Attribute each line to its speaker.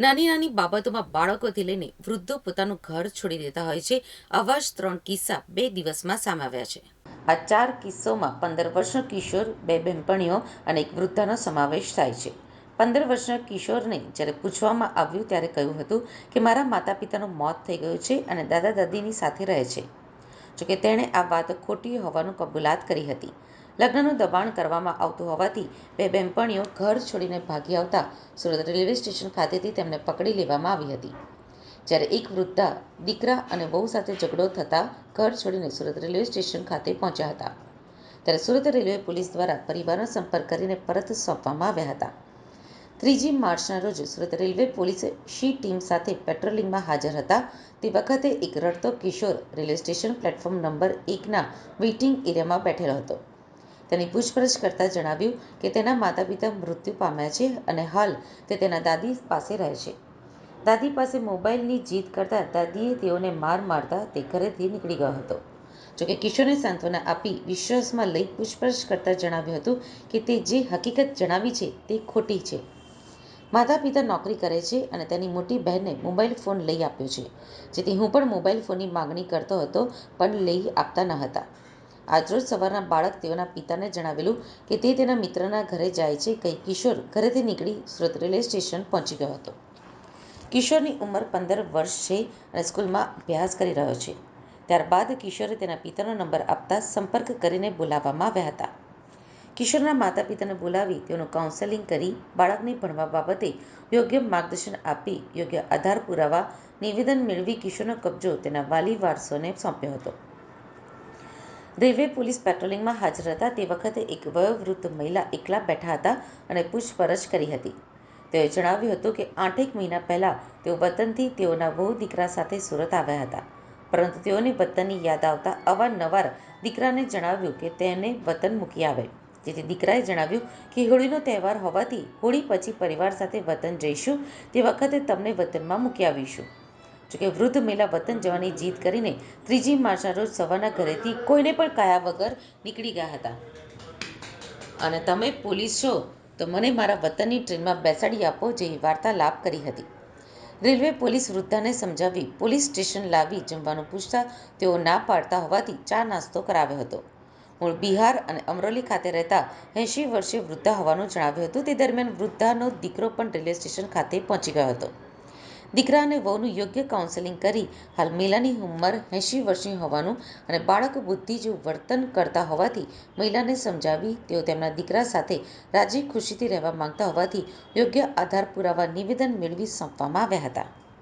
Speaker 1: નાની નાની બાબતોમાં બાળકોથી લઈને વૃદ્ધો પોતાનું ઘર છોડી દેતા હોય છે. આવા જ 3 કિસ્સા 2 દિવસમાં સામે આવ્યા છે. આ 4 કિસ્સાઓમાં 15 વર્ષનો કિશોર, 2 બહેનપણીઓ અને એક વૃદ્ધાનો સમાવેશ થાય છે. 15 વર્ષના કિશોરને જ્યારે પૂછવામાં આવ્યું ત્યારે કહ્યું હતું કે મારા માતા પિતાનું મોત થઈ ગયું છે અને દાદા દાદીની સાથે રહે છે. જોકે તેણે આ વાત ખોટી હોવાનું કબૂલાત કરી હતી. લગ્નનું દબાણ કરવામાં આવતું હોવાથી 2 બહેનપણીઓ ઘર છોડીને ભાગી આવતા સુરત રેલવે સ્ટેશન ખાતેથી તેમને પકડી લેવામાં આવી હતી. જ્યારે એક વૃદ્ધા દીકરા અને વહુ સાથે ઝઘડો થતાં ઘર છોડીને સુરત રેલવે સ્ટેશન ખાતે પહોંચ્યા હતા. ત્યારે સુરત રેલવે પોલીસ દ્વારા પરિવારનો સંપર્ક કરીને પરત સોંપવામાં આવ્યા હતા. 3 માર્ચના રોજ Surat railway police she team સાથે પેટ્રોલિંગમાં હાજર હતા તે વખતે એક રડતો કિશોર રેલવે સ્ટેશન પ્લેટફોર્મ નંબર 1ના વેઇટિંગ એરિયામાં બેઠેલો હતો. તેની પૂછપરછ કરતાં જણાવ્યું કે તેના માતા પિતા મૃત્યુ પામ્યા છે અને હાલ તે તેના દાદી પાસે રહે છે. દાદી પાસે મોબાઈલની જીદ કરતાં દાદીએ તેઓને માર મારતા તે ઘરેથી નીકળી ગયો હતો. જોકે કિશોરને સાંત્વના આપી વિશ્વાસમાં લઈ પૂછપરછ કરતાં જણાવ્યું હતું કે તે જે હકીકત જણાવી છે તે ખોટી છે. માતા પિતા નોકરી કરે છે અને તેની મોટી બહેનને મોબાઈલ ફોન લઈ આપ્યો છે, જેથી હું પણ મોબાઈલ ફોનની માંગણી કરતો હતો પણ લઈ આપતા ન હતા. આજરોજ સવારના બાળક તેઓના પિતાને જણાવેલું કે તે તેના મિત્રના ઘરે જાય છે કહી કિશોર ઘરેથી નીકળી સુરત રેલવે સ્ટેશન પહોંચી ગયો હતો. કિશોરની ઉંમર 15 વર્ષ છે અને સ્કૂલમાં અભ્યાસ કરી રહ્યો છે. ત્યારબાદ કિશોરે તેના પિતાનો નંબર આપતા સંપર્ક કરીને બોલાવવામાં આવ્યા હતા. કિશોરના માતા પિતાને બોલાવી તેઓનું કાઉન્સેલિંગ કરી બાળકને ભણવા બાબતે યોગ્ય માર્ગદર્શન આપી યોગ્ય આધાર પુરાવા નિવેદન મેળવી કિશોરનો કબજો તેના વાલી વારસોને સોંપ્યો હતો. રેલવે પોલીસ પેટ્રોલિંગમાં હાજર હતા તે વખતે એક વયોવૃદ્ધ મહિલા એકલા બેઠા હતા અને પૂછપરછ કરી હતી. તેઓએ જણાવ્યું હતું કે 8 મહિના પહેલા તેઓ વતનથી તેઓના વહુ દીકરા સાથે સુરત આવ્યા હતા, પરંતુ તેઓને વતનની યાદ આવતા અવારનવાર દીકરાને જણાવ્યું કે તેને વતન મૂકી આવે, જેથી દીકરાએ જણાવ્યું કે હોળીનો તહેવાર હોવાથી હોળી પછી પરિવાર સાથે વતન જઈશું, તે વખતે તમને વતનમાં મૂકી આવીશું. જોકે વૃદ્ધ મહિલા વતન જવાની જીદ કરીને 3 માર્ચના રોજ સવારના ઘરેથી કોઈને પણ કહ્યા વગર નીકળી ગયા હતા અને તમે પોલીસ છો તો મને મારા વતનની ટ્રેનમાં બેસાડી આપો જેવી વાર્તાલાપ કરી હતી. રેલવે પોલીસ વૃદ્ધાને સમજાવી પોલીસ સ્ટેશન લાવી જમવાનું પૂછતા તેઓ ના પાડતા હોવાથી ચા નાસ્તો કરાવ્યો હતો. મૂળ બિહાર અને અમરોલી ખાતે રહેતા 80 વર્ષીય વૃદ્ધા હોવાનું જણાવ્યું હતું. તે દરમિયાન વૃદ્ધાનો દીકરો પણ રેલવે સ્ટેશન ખાતે પહોંચી ગયો હતો. દીકરા અને વહુનું યોગ્ય કાઉન્સેલિંગ કરી હાલ મહિલાની ઉંમર 80 વર્ષની હોવાનું અને બાળક બુદ્ધિ જેવું વર્તન કરતા હોવાથી મહિલાને સમજાવી તેઓ તેમના દીકરા સાથે રાજી ખુશીથી રહેવા માંગતા હોવાથી યોગ્ય આધાર પુરાવા નિવેદન મેળવી સોંપવામાં આવ્યા હતા.